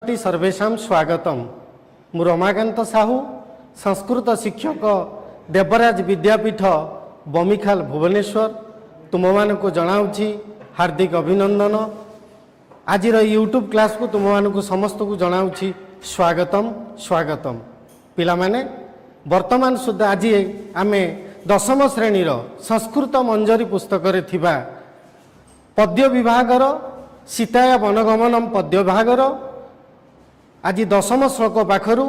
सर्वेषां स्वागतम। मु रमाकांत साहू संस्कृत शिक्षक देवराज विद्यापीठ बमिखाल भुवनेश्वर तुम मानक जनाऊँगी हार्दिक अभिनंदन। आज यूट्यूब क्लास को तुम मानक समस्त को जनाऊँगी स्वागतम स्वागतम। पिला माने वर्तमान सुद्धा आज आम दशम श्रेणी संस्कृत मंजरी पुस्तक रे थिबा पद्य विभागर सीताया वनगमनम पद्य विभागर आज दशम श्लोक पाखर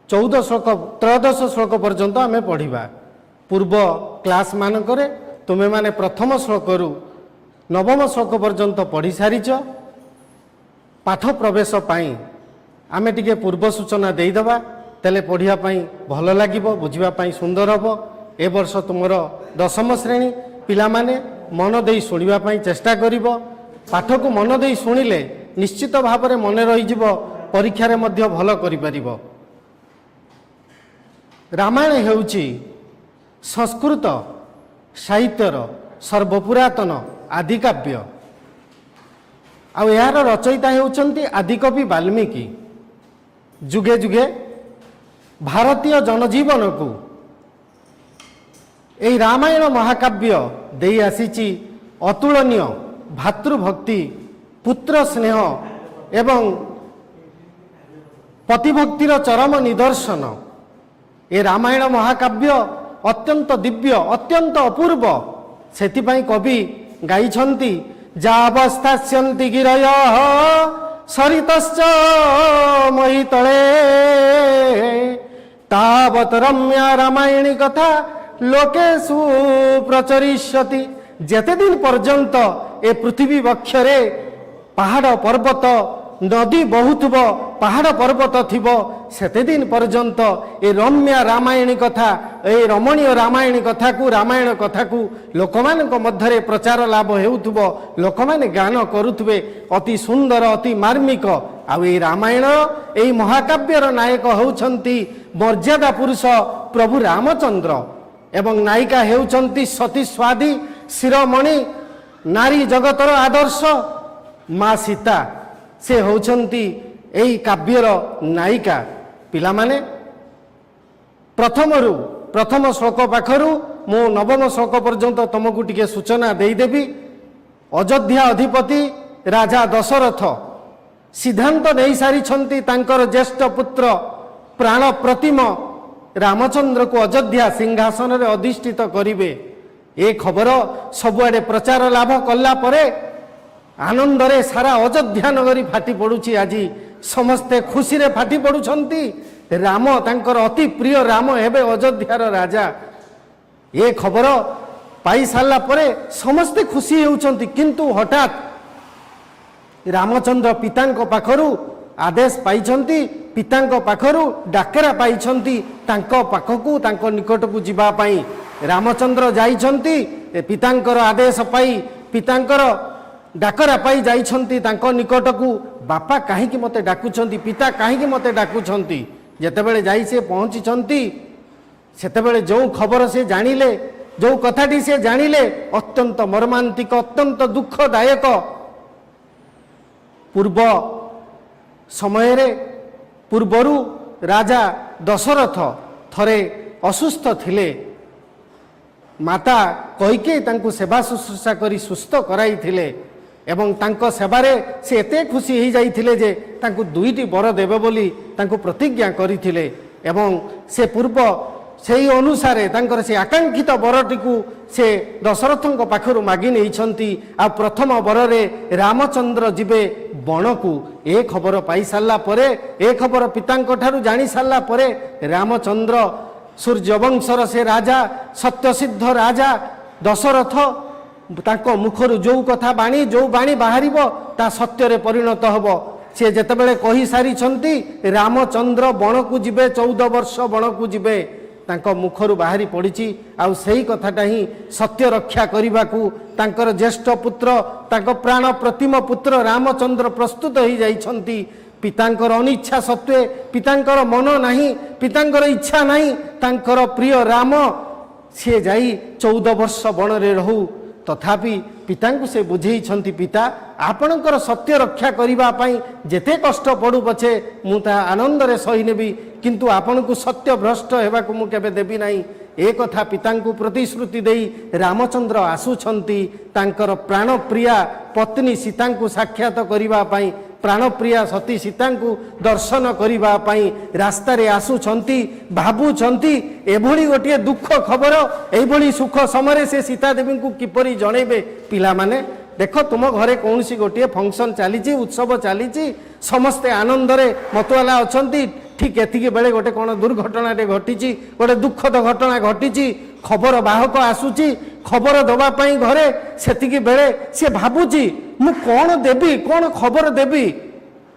14 श्लोक त्रयोदश श्लोक पर्यंत आम पढ़ा। पूर्व क्लास मानकरे तुमे माने प्रथम श्लोक रु नवम श्लोक पर्यंत पढ़ी सारीच। पाठ प्रवेश पाई आमे टिके पूर्व सूचना देईदबा तेले पढ़िया पाई भल लागिबो बुझिबा पाई सुंदर हबो। ए वर्ष तुमर दशम श्रेणी पिला माने मन देई सुनिबा पाई चेष्टा करिवो। पाठ को मन देई सुनिले निश्चित भाव में मन रहीजिवो, परीक्षा रे मध्य भल करि परिबो। रामायण हेउची संस्कृत साहित्यर सर्वपुरातन आदि काव्य। आ यार रचयिता हेउचंती आदिकवि वाल्मीकि। जुगे जुगे भारतीय जनजीवन को एई रामायण महाकाव्य देई आसीची अतुलनीय भातृभक्ति, पुत्र स्नेह एवं पतिभक्तिर चरम निदर्शन। ए रामायण महाकाव्य अत्यंत दिव्य, अत्यंत अपूर्व। सेतिपाई कवि गाइछन्ति जावस्थास्यन्ति गिरयः सरितश्च महितले तावत् रम्या रामायणी कथा लोकेषु प्रचरिष्यति। जेते दिन पर्यंत ए पृथ्वी वक्षरे पहाड़ पर्वत नदी बहुथब पहाड़ पर्वत थिब सेते दिन पर्यंत ए रम्या रामायणी कथा ए रमणीय रामायणी कथा को रामायण कथा को लोक मानक मध्यरे प्रचार लाभ हेउथब, लोक माने गान करुथबे। अति सुंदर अति मार्मिक। आ ए रामायण ए महाकाव्यर नायक हेउछन्ति मर्यादा पुरुष प्रभु रामचंद्र एवं नायिका हेउछन्ति सती स्वादी शिरोमणि नारी जगतर आदर्श माँ सीता। से होउछन्ति एई काव्यर नायिका। पिला माने प्रथम श्लोक पाखरु मु नवम श्लोक पर्यंत तुमको टिके सूचना देदेवी। अयोध्या अधिपति राजा दशरथ सिद्धांत नहीं सारी तांकर ज्येष्ठ पुत्र प्राण प्रतिम रामचंद्र को अयोध्या सिंहासन रे अधिष्ठित करिवे। ए खबर सबुआडे प्रचार लाभ कला परे आनंद रे सारा अयोध्या नगरी फाटी पड़ुची। आज समस्ते खुशी रे फाटी पड़ुछंती। राम तांकर अति प्रिय राम हेबे अयोध्यार राजा। ए खबर पाई सारला परे समस्ते खुशी हेउछंती। किंतु हठात रामचंद्र पितांक पाखरु आदेश पाइछंती, पितांक पाखरु डाकरा पाइछंती तांको पाखकु तांको निकटकु जिबा पाई। रामचंद्र जाइछंती पितांकर आदेश पाई, पितांकर डाकरा पाई जाइछंती तांको निकटकु। बापा काहेकि मते डाकुछंती, पिता काहेकि मते डाकुछंती। जेतेबेले जाई से पहुंचीछंती सेतेबेले जो खबर से जानिले, जो कथाटी से जानिले अत्यंत मर्मांतिक, अत्यंत दुखदायक। पूर्व समय रे पूर्वरु राजा दशरथ थरे असुस्थ थिले। माता कईके तांको सेवा शुश्रूषा करी सुस्थ कराई थिले एवं तांको सेवारे से एते खुशी ही जाइथिले जे तांको दुईटी वर देबे बोली तांको प्रतिज्ञा करिथिले। एवं से पूर्व सेही अनुसारे तांकर से आकांक्षित वरटी को से दशरथଙ୍କ पाखरु मागी नेइछंती। आ प्रथम वररे रामचंद्र जिबे बण को ए खबर पाई सारला परे, ए खबर पितांक ठारु जानी सारला परे रामचंद्र सूर्यवंशर से राजा सत्यसिद्ध राजा दशरथ तांको मुखरु जो कथा बाणी जो बाणी बाहरिबो ता सत्य रे परिणत हबो। से जेतेबेले कहि सारिछंती रामचंद्र बण को जिबे 14 वर्ष बण को जिबे तांको मुखरु बाहरी पड़िची। आ सेही कथाटा ही सत्य रक्षा करिबाकू तांकर ज्येष्ठ पुत्र तांको प्राण प्रतिम पुत्र रामचंद्र प्रस्तुत ही जाइछंती। पितांकर अनिच्छा सत्वे पितांकर मन नाही, पितांकर इच्छा नाही, तांकर प्रिय राम सी जाई 14 वर्ष बण रे रहू। तथापि पितांकु से बुझेइछंती पिता आपणकर सत्य रक्षा करिबा पई जेते कष्ट पड़ू पछे मु ता आनंद रे सही नेबी किंतु आपणकु सत्य भ्रष्ट हेबाकु मु केबे देबी नाही ए कथा पितांकु प्रतिश्रुति देई रामचंद्र आसुछंती तांकर प्राणप्रिया पत्नी सीतांकु साक्षात करिबा पई प्राणप्रिया सती सीतांकु दर्शन करिबा पई रास्ता रे आसुछंती भाबुछंती एभली गोटे दुख खबर एभली सुख समय से सीता देवी को किपरि जणेबे पिला माने देख तुम घरे कौन सी गोटे फंक्शन चली उत्सव चली समस्ते आनंद रे मतवाला अछंती ठीक एतिके बेले गोटे कौन दुर्घटना घटी गोटे दुखद घटना घटी खबर बाहक आसूची खबर दबा पई घरे सेतिके बेले से भाबुची मु कौन देबी कौन खबर देबी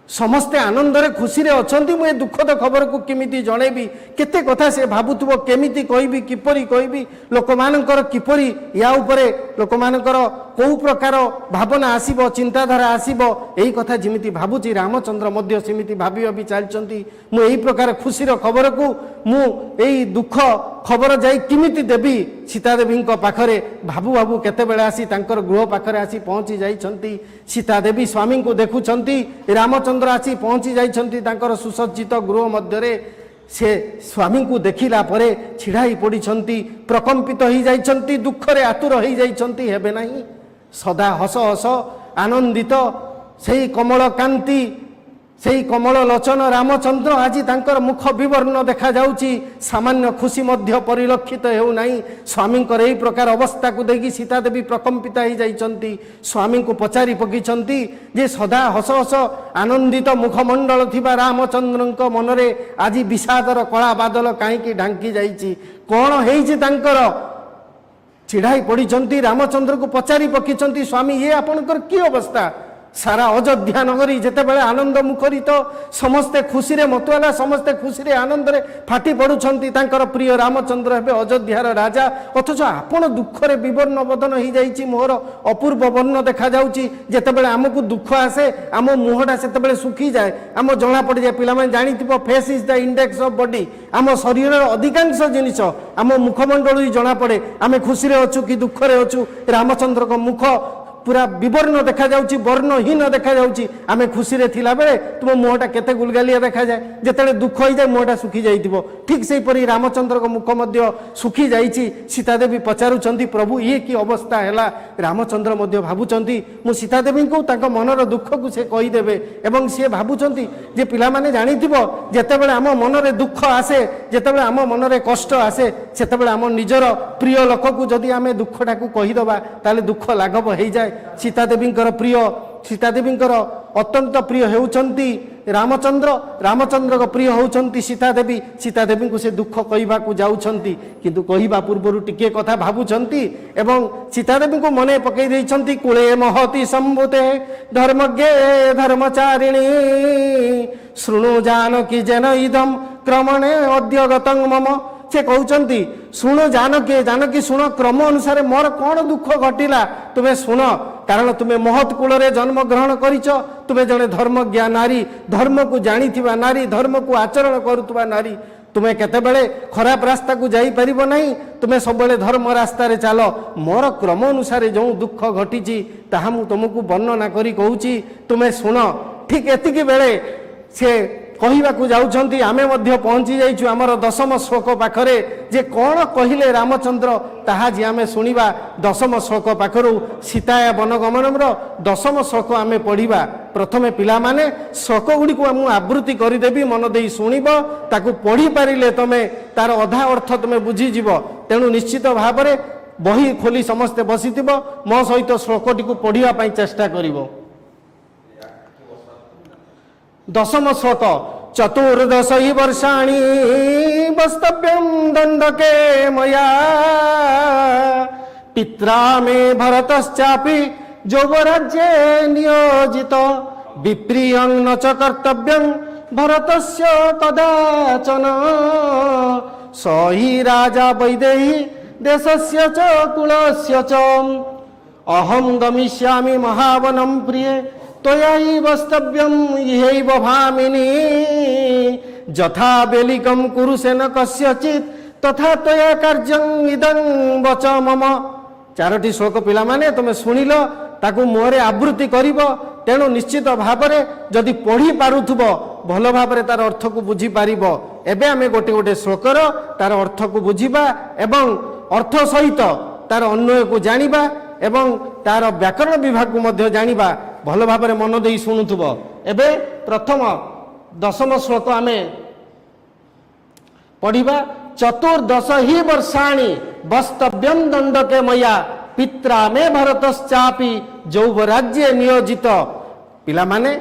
समस्ते आनंद रे खुशी रे अछंती मु ए दुखद खबर को केमिति जणेबी केते कथा से भाबुथबो केमिति कहबी किपरि कहबी लोक मानकर किपरि या उपरे लोक मानकर को प्रकार भावना आसीबो चिंताधारा आसीबो एई कथा जिमिति भाबुची रामचंद्र मध्य सिमिति भाबी भाबी चलचंती मु एई प्रकार खुशी रो खबर को मु एई दुख खबर जाई किमिति देबी सीता देवी पाखरे भाबू भाबू केते बेले आसी तांकर गृह पाखरे आसी पहुंची जाइछंती सीता देवी स्वामी को देखुछंती रामचंद्र आसी पहुंची जाइछंती तांकर सुसज्जित गृह मध्य रे से स्वामी को देखिला परे छिड़ाई पड़ीछंती प्रकंपित हो जाइछंती दुख रे आतुर हो जाइछंती हेबे नाही सदा हस हस आनंदित सेई कमल कांति सेई कमल लोचन रामचंद्र आज तांकर मुख विवर्ण देखा जाउची सामान्य खुशी मध्य परिलक्षित हेउ नाही स्वामी एई प्रकार अवस्था को देखि सीता देवी प्रकंपित हो जाइछंती स्वामी को पचारि पकिछंती जे सदा हस हस आनंदित मुखमंडल थिबा रामचंद्रक मनरे आज विषादर कला बादल काईकी ढांकी जाइची कोन हेइची तांकर चिड़ाई पड़ीचंती रामचंद्र को पचारि पकिछंती स्वामी ये आपनकर की अवस्था सारा अयोध्या नगरी जेते बेले आनंद मुखरित समस्ते खुशी रे मतवाला समस्ते खुशी रे आनंद रे फाटी पड़ुछंती तांकर प्रिय रामचंद्र हेबे अयोध्यार राजा अथच आपण दुख रे विवर्ण बदन हो जाइछि मोहर अपूर्व वर्ण देखा जाउछि जेते बेले हमकु दुख आसे आम मुहटा सेते बेले सुखी जाए आम जणा पड़ जाए पिला माने जानिथिबो face is the index of body आम शरीर अधिकांश जिनिस आम मुखमंडल ही जणा पड़े आमे खुशी रे अछु कि दुख रे अछु रामचंद्र को मुख पूरा विवर्ण देखा जाउची वर्णहीन देखा जाउची आमे खुशी रे थिला बेले तुम मुहटा केते गुलगालिया देखा जाए जेतेले दुख होई जाए मुहटा सुखी जाइतिबो ठीक सेही परी रामचंद्र को मुख मध्य सुखी जाइची सीता देवी पचारुचंती प्रभु ये की अवस्था हैला रामचंद्र मध्य भाबुचंती मु सीता देवी को तांको मनर दुख को से कहि देबे एवं से भाबुचंती जे पिला माने जानितिबो जेतेबेले आम मनरे दुख आसे जेतेबेले आम मनरे कष्ट आसे सेतेबेले आम निजर प्रिय लोक को जदि आमे दुखटा को कहि दबा ताले दुख लाघव हेइ जाए सीता देवी प्रिय सीता देवी अत्यंत प्रिय होउछंती रामचंद्र रामचंद्र को प्रिय होउछंती सीता देवी को से दुख कहवा को जाउछंती किंतु कहवा पूर्व टिके कथा भाबुछंती एवं सीता देवी को मने पकई देइछंती कुले महति संभूते धर्मज्ञे धर्मचारिणी शृणु जानकी जन इदम क्रमणे अद्यगतं मम से कहते शुण जानकी शुण क्रम अनुसार मोर कौन दुख घटिला तुम्हें शुण कारण तुम्हें महत कूल जन्म ग्रहण करिच तुम्हें जड़े धर्मज्ञा नारी धर्म को जानी नारी धर्म को आचरण करुवा नारी तुम्हें केतेबेले खराब रास्ता को जाई परिबो नहीं तुम्हें सबले धर्म रास्ता रे चल मोर क्रम अनुसार जो दुख घटी ताहा मु तुमको वर्णना करी कहूची तुम्हें शुण ठीक एतिकी बेले से कहवा को जाउछंती आमे मध्य पहुंची जाइछु हमर दशम श्लोक पाखरे जे कौन कहिले रामचंद्र ताहा जे आमे सुनिबा दशम श्लोक पाखरु सीताया वनगमनर दशम श्लोक आमे पढ़िबा प्रथमे पिला माने श्लोक गुडी को मु आवृत्ति करि देबी मन देई सुनिबो ताकू पढ़ी पारिले तमे तार अधा अर्थ तमे बुझी जिवो तेनु निश्चित भाबरे बही खोली समस्ते बसिथिबो मो सहित श्लोकटी को पढ़िया पई चेष्टा करिवो दशम श्लोक चतुर्दश वर्षाणि वस्तव्यं दंडके मया पित्रा मे भरतश्चापि यौवराज्ये नियोजित विप्रियं न च कर्तव्यं भरतस्य कदाचन स हि राजा वैदेही देशस्य च कुलस्य च अहं गमिष्यामि महावनं प्रिये त्वया वस्तव्यम इहैव भामिनी यथा बेलिकं कुरुसेन कस्यचित् तथा त्वया कार्यं इदं वच मम चारोटी श्लोक पिला माने तुम शुणिल ताकू मुहरे आवृत्ति करिवो तेणु निश्चित भावरे जदि पढ़ी पारुथुब भल भावरे तार अर्थ को बुझी पारिबो। एबे आमे गोटे गोटे श्लोकर तार अर्थ को बुझिबा एवं अर्थ सहित तार अन्वय को जानिबा एवं तार व्याकरण विभाग को मध्य जानिबा भल भावरे मन देई शुणुथुब। एबे प्रथम दशम श्लोक आमे पढ़िबा। चतुर्दश ही वर्षाणि वस्तव्यम दंडके मया पित्रा में भरतश्चापि जौवराज्ये नियोजित। पिला माने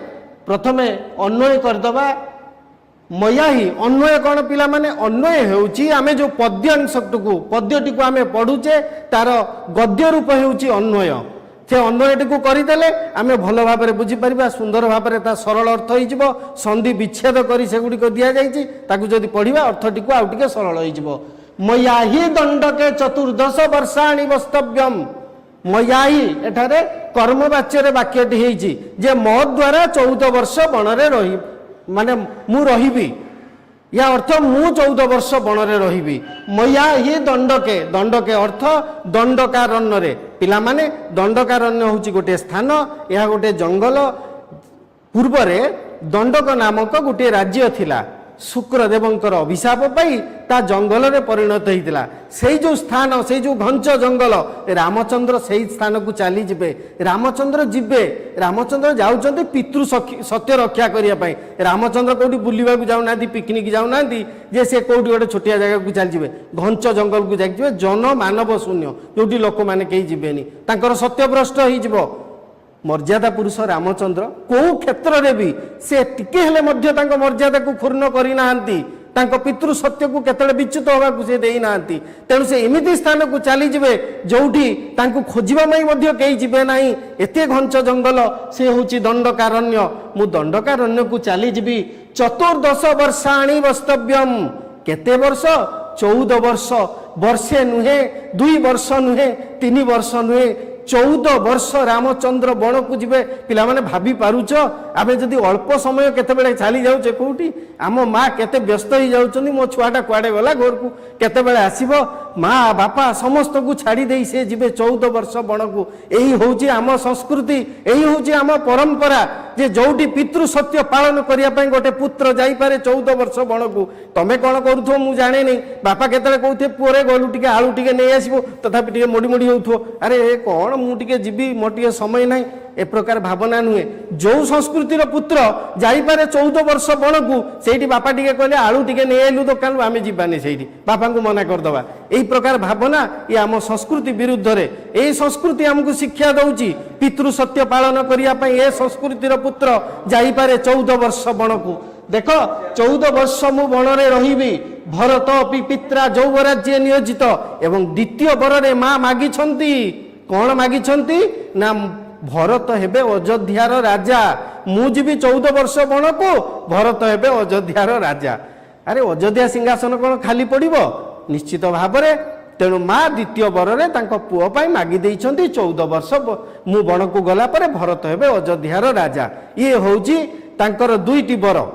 प्रथमे अन्वय करदबा मया ही अन्वय कौन पिला माने अन्वय हेउची आमे जो पद्यांशटुकु पद्यटी को आमे पढुचे तार गद्य रूप हेउची अन्वय। से अन्वयटी को करदेले आमे भल भाव में बुझीपर सुंदर भाव में सरल अर्थ हो संधि विच्छेद कर सेगुड़ी दि जाइए ताकू जदि पढ़ा अर्थटी को आउ टे सरल हो। मया ही दंडके चतुर्दश वर्षाणि वस्तव्यम। मया ही एठारे कर्मवाच्य वाक्यटी होइछि जे मो द्वारा 14 वर्ष बणरे रही माने मु रहिबी या अर्थ मु 14 वर्ष बणरे रहिबी। मया ही दंडके दंडके अर्थ दंडकारण्य पिला माने दंडकारण्य होची गोटे स्थान यह गोटे जंगल पूर्वरे दंडक नामक गोटे राज्य थिला शुक्रदेवंकर अभिशाप पाई ता जंगल रे परिणत होइतिला। सेई जो स्थान सेई जो घंच जंगल रामचंद्र सेई स्थान को चली जिबे रामचंद्र जिबे रामचंद्र जाउचंती पितृ सत्य रक्षा करिया पाई। रामचंद्र कोठी बुलिबा को जाउ नांती पिकनिक जाउ नांती जे से कोठी गोटे छोटिया जगह को चली जिबे घंच जंगल को जाई जिबे जन मानव शून्य जोटी लोक माने केही जिबेनी तांकर सत्यभ्रष्ट होई जिवो। मर्यादा पुरुष रामचंद्र को क्षेत्र रे भी से टिके हेले मध्य तांको मर्यादा को क्षुण्ण करि नांती तांको पितृ सत्य को केतले विच्युत होगा को से देई नांती। तेणु से एमिति स्थान को चली जिवे जोठी तांको खोजिबा मई मध्य केही जिबे नाही एते घंच जंगल से होची दंडकारण्य। मु दंडकारण्य को चली जिबी। चतुर्दश वर्षाणि वस्तव्यम। केते वर्ष 14 वर्ष वर्षे नुहे 2 वर्ष नुहे 3 वर्ष नुहे 14 वर्ष रामचंद्र बण को जीवे। पिला माने भाभी पारुच आमे जदि अल्प समय केतेबेले चली जाउचे कोठी आम माँ केते व्यस्त हो जाउचनी मो छुआटा कुआडे गला घर को केतेबेले आसीबो माँ बापा समस्त को छाड़ी देई से जीवे 14 वर्ष बण को। एही होउची आम संस्कृति एही होउची आम परंपरा जे जोटी पितृ सत्य पालन करिया पई गोटे पुत्र जाई पारे 14 वर्ष बण को। तमे कोन करूथो मु जाने नै बापा केतेले कहउथे पुरे गलु टिके आलू टिके नै आसीबो तथापि टिके मोडी मोडी होउथो अरे ए कोन मु टिके जीवी मोर टिके समय नाही ए प्रकार भावना नुहे। जो संस्कृतिर पुत्र जाई पारे 14 वर्ष बण को सेठी बापा टिके कहले आलू टिके नै आइलु दुकान आमे जीवानी सेठी बापा को मना कर दबा एही प्रकार भावना ये आम संस्कृति विरुद्ध रे एही संस्कृति हमको शिक्षा दउची पितृ सत्य पालन करिया पई ए संस्कृतिर पुत्र जाई पारे 14 वर्ष बण को। देख 14 वर्ष मु बण रे रहिबी भरत अपि पित्रा जौवराज्य नियोजित एवं द्वितीय बर रे मां मागी छंती कौन मागी छंती ना भरत हेबे अयोध्यार राजा मु जीवी 14 वर्ष बण को भरत हेबे अयोध्यार राजा। अरे अयोध्या सिंहासन कौन खाली पड़िबो निश्चित भाव में। तेणु माँ द्वितीय बरे पुओ पाई मागी देइछंती 14 वर्ष मु बण को गला परे भरत हेबे अयोध्यार राजा। ये होउची तांकर दुईटी बर।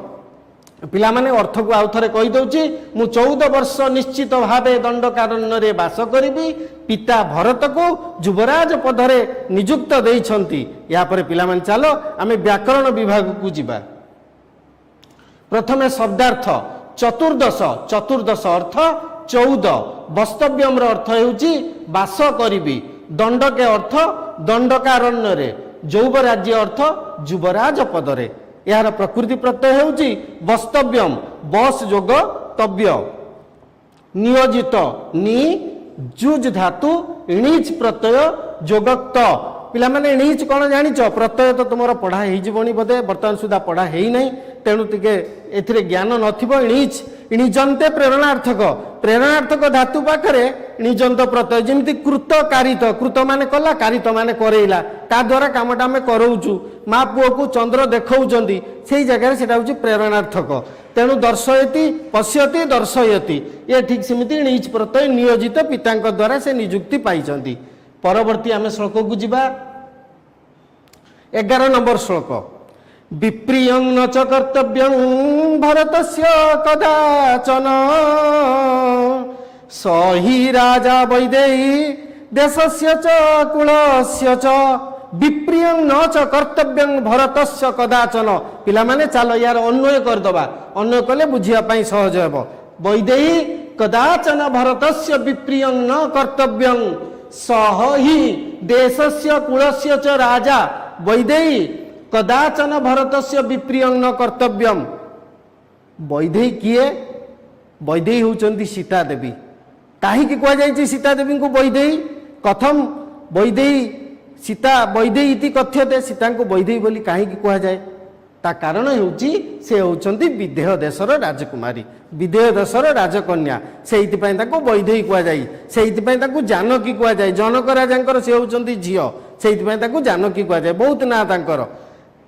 पिला माने अर्थ को आउ थरे कहि दउची मु 14 वर्ष निश्चित भावे दंडकारण्य रे वास करिबी पिता भरत को युवराज पदरे नियुक्त देइछंती। या परे पिला माने चलो आमे व्याकरण विभाग को जिबा। प्रथमे शब्दार्थ चतुर्दश चतुर्दश अर्थ 14 वस्तव्यम अर्थ हेउची वास करिबी दंडके अर्थ दंडकारण्य रे जौवराज्य अर्थ युवराज पदरे। यार प्रकृति प्रत्यय हेउची वस्तव्यम बस जोग तव्य नियोजित नि जुज धातु इणीच प्रत्यय जोगक्त। पिला माने इणीच कौन जानिच प्रत्यय तो तुमर पढ़ा हेई जीवनी बोधे वर्तमान सुधा पढ़ा हेई नहीं तेणु टिके एथिरे ज्ञान नथिबो। इणीच इणिजंते प्रेरणार्थक प्रेरणार्थक धातु पाखरे इणिजंत प्रत्यय जेमिति कृत कारित कृत माने कला कारित माने करेइला ता द्वारा कामटा में करौचु माँ पुओ को चंद्र देखौचंदी सेई जगह सेटा होची प्रेरणार्थक। तेणु दर्शयति पश्यति दर्शयति ये ठीक सेमिति इणिच प्रत्यय नियोजित पितांक द्वारा से नियुक्ति पाइचंदी। परवर्ती आमे श्लोक को जिबा 11 नंबर श्लोक। विप्रियं न च कर्तव्यं भरतस्य कदाचन स हि राजा वैदेही देशस्य च कुलस्य च विप्रियं न च कर्तव्यं भरतस्य कदाचन। पिला माने चलो यार अन्वय करदबा, अन्वय कले बुझिया पई सहज हेबो। वैदेही कदाचन भरतस्य विप्रियं न कर्तव्यं सह हि देशस्य कुलस्य च राजा। वैदेही कदाचन भरतस्य विप्रियं न कर्तव्यं। वैदेही किए? वैदेही होचंती सीता देवी। काहे कि कह जाय सीता देवी को वैदेही? कथम वैदेही सीता वैदेही इति कथ्यते? सीता को वैदेही बोली काहे कि कह जाय? ता कारण होउची से होचंती विदेह देशर राजकुमारी, विदेह देशर राजकन्या। सेइति पय ताको वैदेही कह जाय। सेइति पय ताको जानकी कह जाय। जनक राजांकर से होचंती झियो, सेइति पय ताको जानकी कह जाय। बहुत ना तांकर।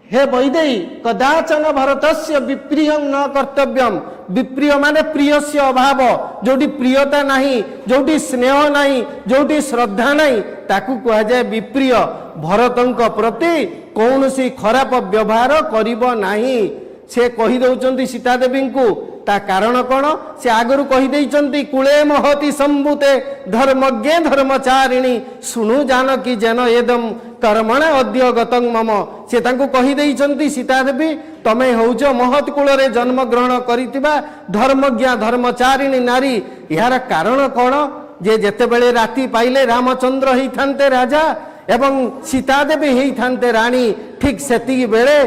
हे वैदेही कदाचन भरतस्य विप्रियं न कर्तव्यम। विप्रिय माने प्रियस्य अभाव, जोटी प्रियता नहीं, जोटी स्नेह नहीं, जोटी श्रद्धा नहीं, ताकू कह जाए विप्रिय। भरतंक प्रति कौन सी खराब व्यवहार करिबो नाही से कहि दउचंती सीता देवी को। ता कारण कौन? से आगरु कहि देइचंती कुले महति संभूते धर्मज्ञे धर्मचारिणी सुनु जानकी जन एदम कर्मण अद्य गतं मम। से तांको कहि देइचंती सीता देवी तमे होउच महत कुल रे जन्म ग्रहण करितिबा धर्मज्ञा धर्मचारिणी नारी। यार कारण कौन? जे जेते बेले राति पाइले रामचंद्र ही थांते राजा एवं सीता देवी ही थांते रानी। ठीक सेति बेले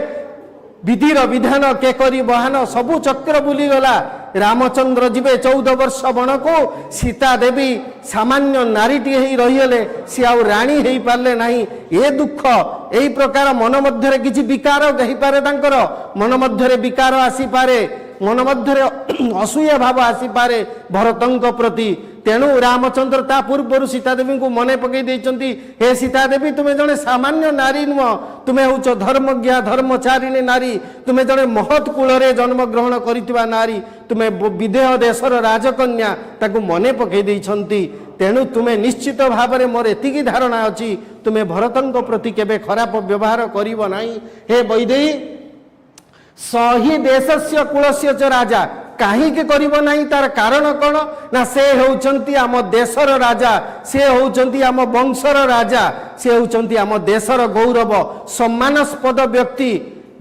विधिर विधान के करी बहान सबु चक्र बुली गला। रामचंद्र जीवे 14 वर्ष बण को, सीता देवी सामान्य नारीटी ही रहीले, सी आउ राणी हेई पारले नहीं। ए दुख एई प्रकार मन मध्यरे किछि विकार कहि पारे, तांकर मन मध्यरे विकार आसी पारे, मन मध्यरे असूया भाव आसी पारे भरतंक प्रति। तेणु रामचंद्र ता पूर्व सीता देवी को मने पकई देइचंती, हे सीता देवी तुमे जने सामान्य नारी नुह, तुमे होच धर्मज्ञा धर्मचारिणी नारी, तुमे जने महत कुल रे जन्म ग्रहण करितबा नारी, तुमे विदेह देशर राजकन्या, ताकू मने पकई देइचंती। तेणु तुमे निश्चित भाव में मोर एतिकी धारणा अछि तुमे भरतंक प्रति केबे खराब व्यवहार करिवो नाही। हे वैदेही सही देशस्य कुलस्य च राजा। काहे के करिवो नाही? तार कारण कौन? ना से होउचंती आम देशर राजा, से होउचंती आम वंशर राजा, से होउचंती आम देशर गौरव सम्मानास्पद व्यक्ति।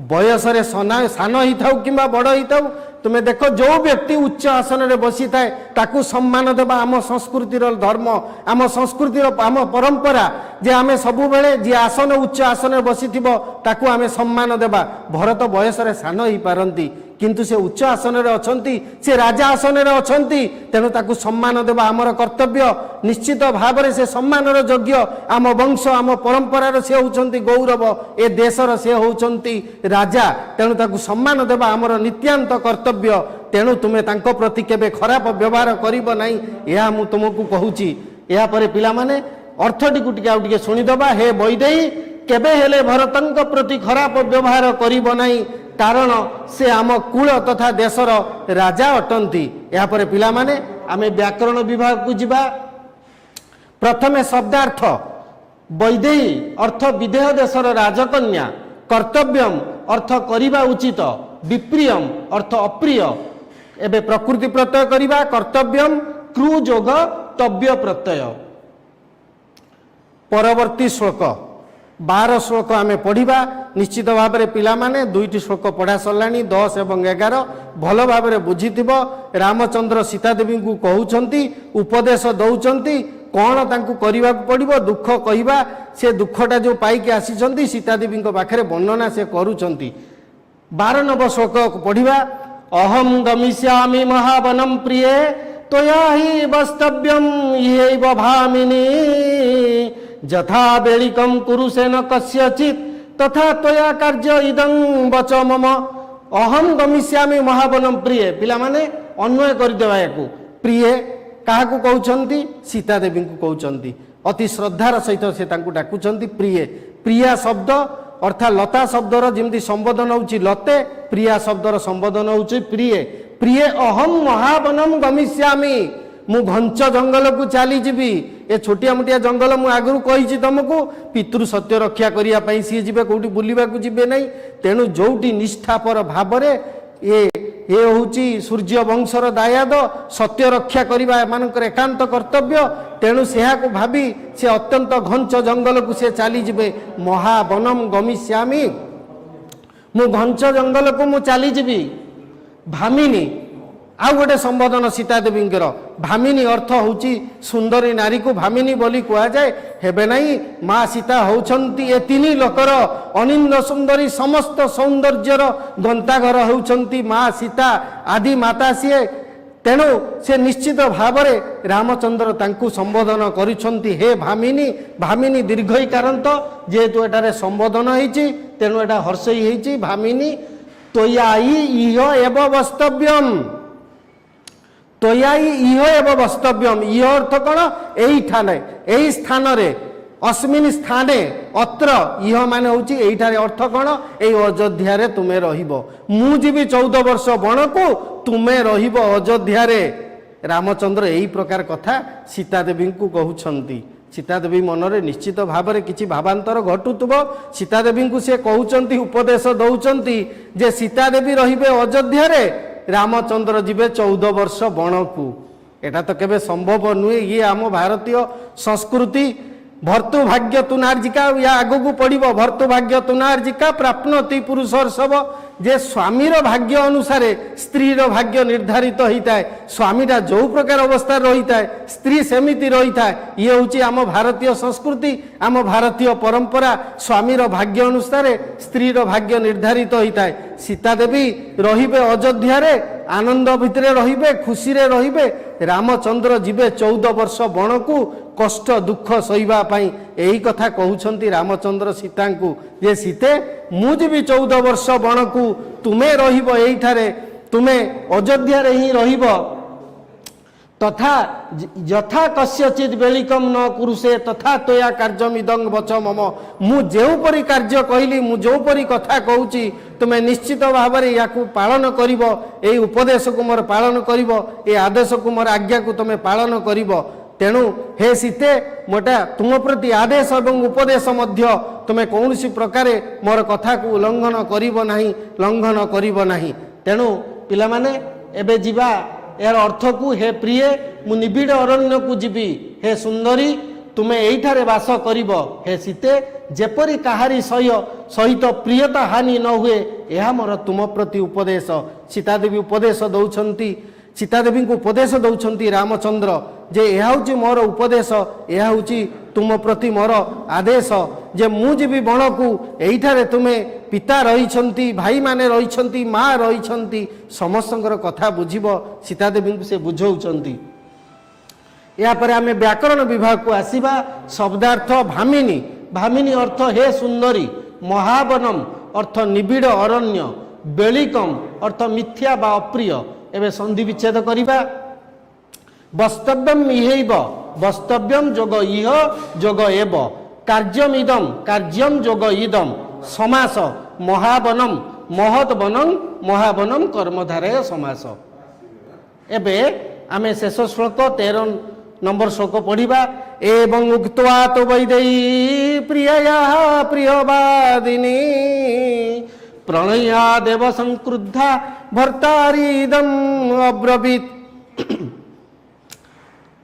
बयस रे सान ही थाउ किंबा बड़ ही थाउ, तुमे देखो जो व्यक्ति उच्च आसन रे बसी थाए ताकू सम्मान देबा आम संस्कृतिर धर्म, आम संस्कृतिर आम परंपरा। जे आमे सबु बेले जे आसन उच्च आसन रे बसी थिबो ताकू आमे सम्मान देबा। भरत बयस रे सान ही पारंती किंतु से उच्च आसन रे अछंती, से राजा आसन रे अछंती। तेणु ताकू सम्मान देबा आमर कर्तव्य। निश्चित भाव में से सम्मानर योग्य। आम वंश आम परंपरार से होउचंती गौरव, ए देशर से होउचंती राजा। तेणु ताकू सम्मान देबा आमर नित्यांत कर्तव्य। तेणु तुमे तांको प्रति केबे खराब व्यवहार करिबो नाही, या मु तुमको कहूची। या परे पिला माने अर्थटी को टिके आउ टिके सुनी दबा। हे वैदेही केबे हेले भरतंक प्रति खराब व्यवहार करिबो नाही, कारण से आम कुल तथा देशर राजा अटंती। या परे पिला माने आमे व्याकरण विभाग को जिबा। प्रथमे शब्दार्थ वैदेही अर्थ विदेह देशर राजकन्या, कर्तव्यम अर्थ करिबा उचित, विप्रियम अर्थ अप्रिय। एबे प्रकृति प्रत्यय करिबा। कर्तव्यम क्रू जोग तव्य प्रत्यय। परवर्ती श्लोक 12 श्लोक आमे पढ़िबा। निश्चित भाव में पिला माने 2टी श्लोक पढ़ा सरलानी 10 एवं 11 भल भाव में बुझीथिबो। रामचंद्र सीता देवी को कहउचंती, उपदेश दउचंती कौन तांकु करिबा पड़िबो। दुख कहिबा, से दुखटा जो पाइके आसीचंती सीता देवी को पाखरे वर्णना से करूचंती। 12 नंबर श्लोक पढ़िबा। अहम गमिष्यामि महावनम प्रिय त्वया हि वस्तव्यम इहैव भामिनी यथा बेलिकम कुरुसेन कस्यचित् तथा त्वया कार्य इदं वच मम। अहम गमिष्यामि महावनम प्रिय। पिला माने अन्वय कर देबा याकू। प्रिय काहाकू कहउचंती? सीता देवी को कहउचंती। अति श्रद्धार सहित से तांकू डाकुचंती प्रिय। प्रिया शब्द अर्थात लता शब्दर जेमती संबोधन होउची लते, प्रिया शब्दर संबोधन होउची प्रिय। प्रिय अहम महावनम गमिष्यामि। मु घंच जंगल को चली जीवी। ए छोटिया मोटिया जंगल मु आगु कही तुमको पितृ सत्य रक्षा करने सी जी कौटी बुलवा जीवे नहीं। तेणु जोटी निष्ठापर भाव ये हूँ सूर्य वंशर दायाद सत्य रक्षा करने एमानकर एकांत कर्तव्य तेणु से भावी से अत्यंत घंच जंगल को से चली जिबे महावनम गमिष्यामि मु घंच जंगल को मु चली जीवी भामिनी आउ गोटे संबोधन सीता देवींकर भामिनी अर्थ होची सुंदरी नारी को भामिनी बोली कह जाए हेबे नहीं माँ सीता होउछंती ए तीन लोकर अनिंद सुंदरी समस्त सौंदर्यर गंताघर होउछंती माँ सीता आदि माता सीए तेणु से निश्चित भाव रामचंद्र तांकू संबोधन करुछंती हे भामिनी भामिनी दीर्घईकारांत जेहेतु एटारे संबोधन होईची तेणु एटा हर्षई होईची भामिनी तोयाई इह एव वस्तव्यम तोयाई इह एव वस्तव्यम इह अर्थ कौन यही स्थान रे अस्मिन स्थाने अत्र इह माने होची एठारे अर्थ कौन ए अयोध्या रे तुमे रहिबो मु जीवी 14 वर्ष बण को तुमे रहिबो अयोध्या रे रामचंद्र यही प्रकार कथा सीता देवी को कहउछंती सीता देवी मनरे निश्चित भाव में किसी भावांतर घटुव सीता देवी को से कहउछंती उपदेश दउछंती जे सीता देवी रहिबे अयोध्या रे रामचंद्र जीवे 14 वर्ष बण को एटा तो केबे संभव नुहे ये आम भारतीय संस्कृति भर्तुभाग्य तुनार्जिका या आगु को पड़ो भर्तुभाग्य तुनार्जिका प्राप्नति पुरुषर्षभ जे स्वामीर भाग्य अनुसार स्त्रीर भाग्य निर्धारित होता है स्वामीटा जो प्रकार अवस्था रही है स्त्री सेमिति रही है ये हूँ आम भारतीय संस्कृति आम भारतीय परंपरा स्वामीर भाग्य अनुसार स्त्रीर भाग्य निर्धारित होता है सीता देवी रहिबे अयोध्या रे आनंद भितरे रहिबे खुशी रे रहिबे रामचंद्र जीवे 14 वर्ष बण को कष्ट दुख सहिबा पाई यही कथा कहउछंती रामचंद्र सीता को जे सीते मु जीवी 14 वर्ष बण को तुमे रहिबो एठारे तुमे अयोध्या रे ही रहिबो तथा यथा कस्यचित बेलिकम न कुरुसे तथा तोया कार्यमिदं वच मम मु जेउपरि कार्य कहली मु जोपरि कथा कहूची तुमे निश्चित भाव में या पालन करिवो एई उपदेश को मोर पालन करिवो ए आदेश को मोर आज्ञा को तुमे पालन करिवो तेणु हे सीते मोटा तुम प्रति आदेश एवं उपदेश मध्य तुमे कौनसी प्रकारे मोर कथा को उल्लंघन करिवो नाही लंघन करिवो नाही तेणु पिला माने एबे जीवा यार अर्थ को हे प्रिय मु निबिड़ अरण्य को जीवी हे सुंदरी तुमे एठारे वास करिब हे सीते जेपरी काहारी सहित प्रियता हानि न हुए यह मोर तुम प्रति उपदेश सीता देवी उपदेश दौछंती सीता देवी को उपदेश दौछंती रामचंद्र जे यह हूँ मोर उपदेश यह हूँ तुम प्रति मोर आदेश जे मु जीवी बण को एठारे तुमे पिता रही भाई माने रही माँ रही समस्तଙ୍କର कथा बुझिब सीता देवी को से बुझाउछंती यापर आम व्याकरण विभाग को आसीबा शब्दार्थ भामिनी भामिनी अर्थ हे सुंदरी महावनम अर्थ निबिड़ अरण्य बेलिकम अर्थ मिथ्या बा अप्रिय एवं संधि विच्छेद करिबा वस्तव्यम इहैव वस्तव्यम जोग इह जोग एव कार्यमिदम कार्यम जोग इदम समास महावनम महत वनम महावनम कर्मधारय समास एबे आमे शेष श्लोक 13 नंबर श्लोक पढ़िबा एवं उक्त्वा तो वैदेही प्रियया प्रियवादिनी प्रणया देव संक्रुद्धा भर्तारीदम अब्रवीत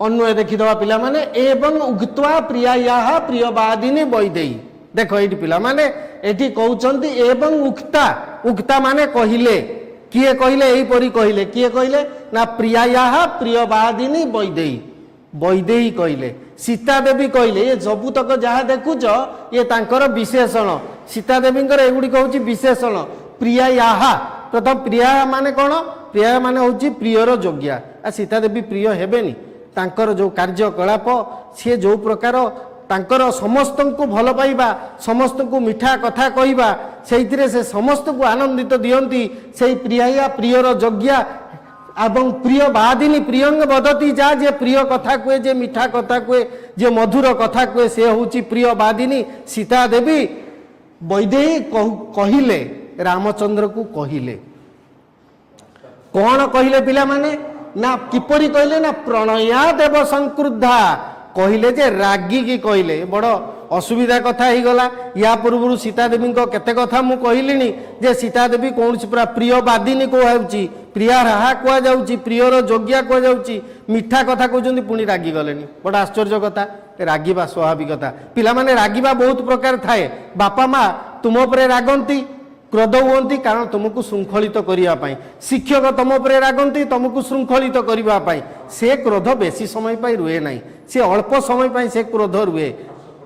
अन्वय देखिदवा पिला माने एवं उक्त्वा प्रियया प्रियवादिनी वैदेही देख ये पिला माने एठी कहउचंती एवं उक्ता उक्ता माने कहिले किए कहले एहीपरि कहले किए कहले ना प्रियाया प्रियवादिनी वैदेही वैदेही कहले सीता देवी कहले ये सबुतक जहाँ देखुच ये तांकर विशेषण सीता देवींकर एगुड़िक हूँ विशेषण प्रियाया प्रथम प्रिया माने कौन प्रिया माने हूँ प्रियर जोग्या आ सीता देवी प्रिय हेबेनी तांकर जो कार्यकलाप सी जो प्रकार तांकर समस्त को भल पाइबा समस्त को मिठा कथा कहवा से समस्त को आनंदित दियंती से प्रिया प्रियर जोग्या एवं प्रिय बादिनी प्रियंग बदती जा जे प्रिय कथा कहे जे मिठा कथा कहे जे मधुर कथा कहे से हूँ प्रिय बादिनी सीता देवी वैदेही कहिले रामचंद्र को कहिले कौन कहिले पिला माने ना किपरि कहले ना प्रणया देव संक्रुद्धा कहले जे रागी की कहले बड़ असुविधा कथा ही गला। या पूर्व सीता देवी केते कथा मु कहलिनी जे सीता देवी कौन पूरा प्रिय बादिनी कहउची, प्रिया राहा कह जाउची, प्रियर जोग्या कह जाउची, मिठा कथा कहउचंदी पुणी रागी गलेनी। बड़ा आश्चर्य कथा, रागिबा स्वाभाविकता। पिला माने रागिबा बहुत प्रकार थाए। बापा माँ तुम उपरे रागंती, क्रोध हुअंती कारण तुमको श्रृंखलित करिया पाई। शिक्षक तुम उपरे रागंती तुमको श्रृंखलित करिवा पाई। से क्रोध बेसी समय पाई रुहे नाही, से अल्प समय पाई से क्रोध रुहे।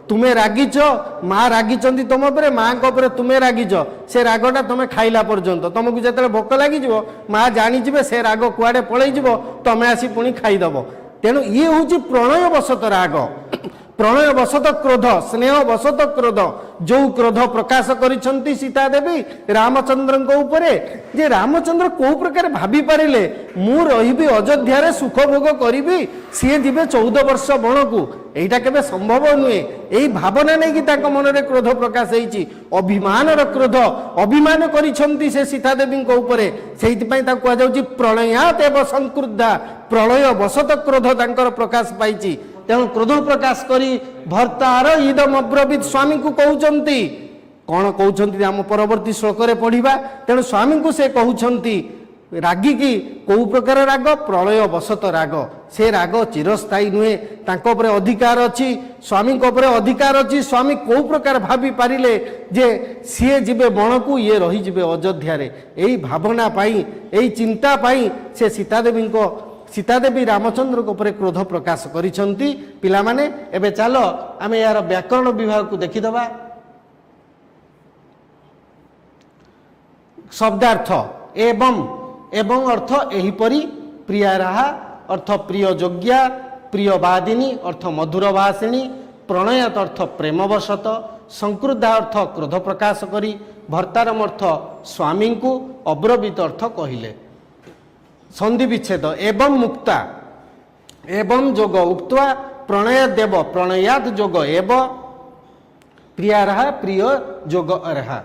तुम्हें रागिच, माँ रागिचंती तुम उपरे, माँ को उपरे तुम्हें रागिच, से रागटा तुम्हें खाइला पर्यंत तुमको जेतले भोक लागी जिवो माँ जानी जिवे से राग कुआडे पळेई जिवो, तमे आसी पुणी खाइदबो। तेणु ये हूँ प्रणय बसत राग, प्रणय बसत क्रोध, स्नेह बसत क्रोध। जो क्रोध प्रकाश करिसंती सीता देवी रामचंद्र उपरे, जे रामचंद्र को प्रकार भाभी पारिले मु रहिबी अयोध्या रे सुख भोग करिबी, सी जिबे 14 वर्ष बण को, एटा केबे संभव नुहे। एई भावना नै कि ताको मन रे क्रोध प्रकाश हेछि, अभिमान र क्रोध, अभिमान करिसंती से सीता देवी उपरे। सेहिति पई ता कुआ जाउछि प्रणयात एव संक्रुद्धा, प्रणय बसत क्रोध तांकर प्रकाश पाइछि। तेणु क्रोध प्रकाश करी भर्तार इदम अब्रवीत स्वामी को कहउचंती। कौन कहउचंती आम परवर्ती श्लोक रे पढ़िबा। तेणु स्वामी को से कहउचंती रागी की कौ प्रकार राग, प्रलय बसत राग। से राग चिरस्थायी नुहे, तांको उपरे अधिकार अछि, स्वामी को उपरे अधिकार अछि। स्वामी कौ प्रकार भाभी पारिले जे सीए जिबे बण को, ये रही जिबे अयोध्या रे। एई भावना पाई, एई चिंता पाई से सीता देवी रामचंद्र को उपरे क्रोध प्रकाश करिसंती। पिला माने एबे चलो आमे यार व्याकरण विभाग को देखिदबा। शब्दार्थ एवं, एवं अर्थ एहिपरि, प्रिया राहा अर्थ प्रिय जोग्या, प्रियवादिनी अर्थ मधुर भाषिणी, प्रणयत अर्थ प्रेमवशत, संक्रुद्धा अर्थ क्रोध प्रकाश करी, भर्तारम अर्थ स्वामी को, अब्रवीत अर्थ कहिले। संधि विच्छेद एवं मुक्ता, एवं जोग उक्त्वा प्रणय देव, प्रणयात जोग एव, प्रिया रहा प्रिय जोग अर्हा।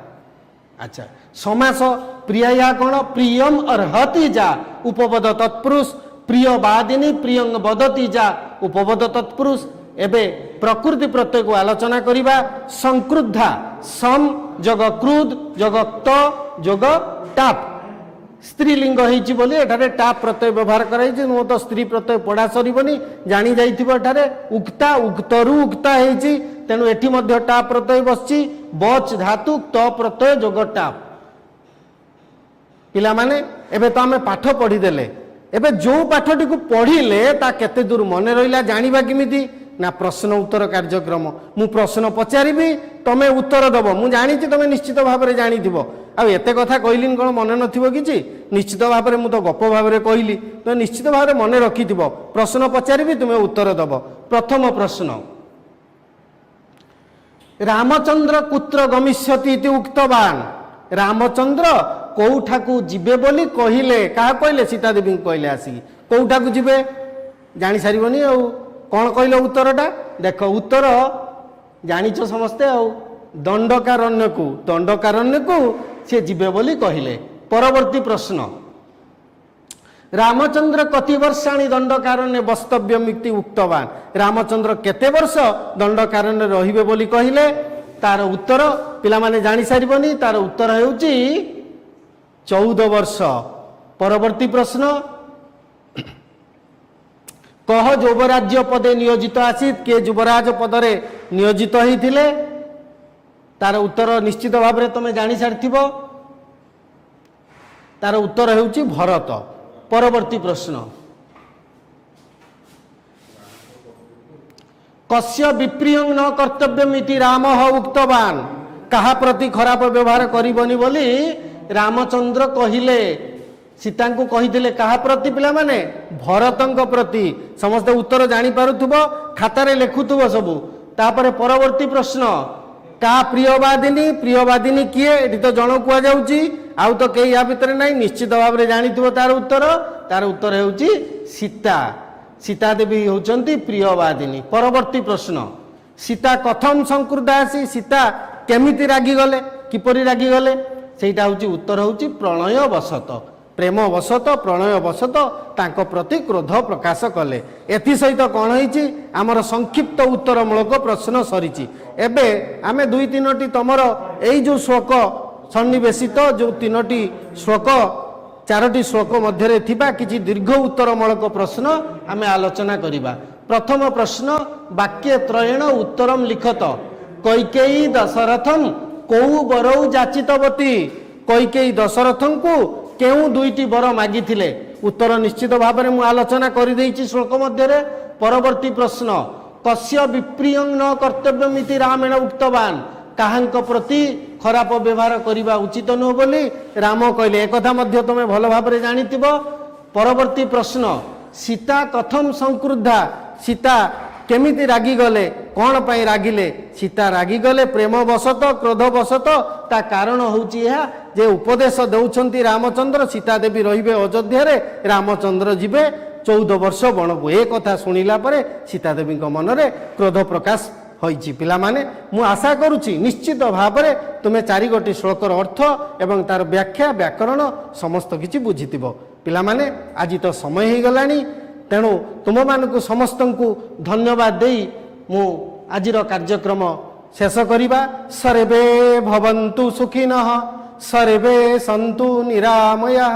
अच्छा समास प्रिया कौन, प्रियम अर्हति जा उपपद तत्पुरुष, प्रियवादिनी प्रियंग बदति जा उपपद तत्पुरुष। एबे प्रकृति प्रत्यय को आलोचना करिबा। संक्रुद्धा सम जोग क्रुद्ध जोग क्त जोग टाप, स्त्रीलिंग होइछि बोली एठारे टाप प्रत्यय व्यवहार कराइछि। नो तो स्त्री प्रत्यय पढ़ा सरीबनी, जानी जाइथिबो एठारे उक्ता उक्तरु उक्ता हेछि। तेणु एठी मध्य टाप प्रत्यय बसछि, बच धातु त प्रत्यय जोग टाप। पिला माने एबे तो आमे पाठ पढ़ी देले, एबे जो पाठटी को पढ़िले ता केते दूर मने रहिला जानिबा किमिति ना प्रश्न उत्तर कार्यक्रम। मु प्रश्न पचारिबी, तमे उत्तर दब। मु जानिछि तमे निश्चित भाव में जानिथिबो। आ एते कथा कहलिन कोन मने नथिबो किछि, निश्चित भाव में मु तो गप भाव में कहली, तो निश्चित भाव में मने रखिथिबो। प्रश्न पचारिबी, तुमे उत्तर दब। प्रथम प्रश्न, रामचंद्र कुत्र गमिष्यति इति उक्तवान। रामचंद्र कौठाकू जिबे बोली कहिले, कहा कहले, सीता देवी कहले। आसी कौठाकू जिबे जानी सारिबनी। आ कौन कहले उत्तरटा देख, उत्तर जानिछ समस्ते। आ दंडकारण्य को, दंडकारण्य को से जिबे बोली कहिले। परवर्ती प्रश्न, रामचंद्र कति वर्षाणी दंडकारण्य वस्तव्यमिति उक्तवान। रामचंद्र केते वर्ष दंडकारण्य रहिबे बोली कहिले। तार उत्तर पिला माने जानी सारिबनी। तार उत्तर हेउची 14 वर्ष। परवर्ती प्रश्न, कह युवराज्य पदे नियोजित आसीत, के युवराज पदरे नियोजित होइथिले। तार उत्तर निश्चित भाव में तुम जानी सारिथिबो। तार उत्तर हेउची भरत। परवर्ती प्रश्न, कस्य विप्रियं न कर्तव्यमिति रामः उक्तवान। कहा प्रति खराब व्यवहार करिबनी बोली रामचंद्र कहिले। सीता को कहिथिले कहा प्रति, पिला माने भरतंक प्रति। समस्त उत्तर जानी पारुथुबो, खातारे लेखुथुबो सबु। तापरे परवर्ती प्रश्न, का प्रियवादिनी, प्रियवादिनी किए, एटी तो जण कुआ जाउची, आउ तो केही या भितरे नाही। निश्चित भाव में जानिथिबो तार उत्तर। तार उत्तर हेउची सीता। सीता देवी होचंती प्रियवादिनी। परवर्ती प्रश्न, सीता कथम संक्रुद्धासी। सीता केमिति रागी गले, किपरि रागी गले, सेटा होची उत्तर होची प्रणय बसत। प्रेम वशत प्रणय वशत तांक प्रति क्रोध प्रकाश कले। एथि सहित कौन होईची आमर संक्षिप्त उत्तरमूलक प्रश्न सरीची। एबे आमे दुई तीनोटी तमर एई जो श्लोक सन्निवेशित जो तीनोटी श्लोक चारोटी श्लोक मध्य थिबा किछि दीर्घ उत्तरमूलक प्रश्न आमे आलोचना करिबा। प्रथम प्रश्न वाक्य त्रयेण उत्तरम लिखत। कैकेयी दशरथम कोउ बरौ जाचितवती। कैकेयी दशरथं को केउ दुईटी बर मागी थिले। उत्तर निश्चित भाव में मु आलोचना कर देइछि श्लोक मध्य। परवर्ती प्रश्न कस्य विप्रियं न कर्तव्यमिति रामेण उक्तवान। काहांक प्रति खराब व्यवहार करने उचित नुह बोली राम कहले। एक कथा मध्य तुम भल भाव में जानिथिब। परवर्ती प्रश्न सीता कथम संक्रुद्धा। सीता केमिति रागी गले कौन पाई रागिले। सीता रागी गले प्रेम वशत क्रोध वशत। ता कारण होउची यह जे उपदेश दौछंती रामचंद्र सीता देवी रहिबे अयोध्या रे रामचंद्र जिबे 14 वर्ष बणकु। ए कथा सुनिला परे सीता देवी मनरे क्रोध प्रकाश होइछि। पिला माने मु आशा करूछि निश्चित भाव में तुमे 4 गोटी श्लोकर अर्थ एवं तार व्याख्या व्याकरण समस्त किछि बुझितिबो। पिला माने आज तो समय ही गलानी तेणु तुम मानकु समस्त को धन्यवाद देई मु आजिर कार्यक्रम शेष करिबा। सर्वे भवन्तु सुखिनः सर्वे सन्तु निरामयाः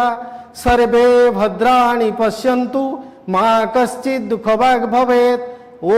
सर्वे भद्राणि पश्यन्तु मा कश्चित् दुःखभाग् भवेत्। ओ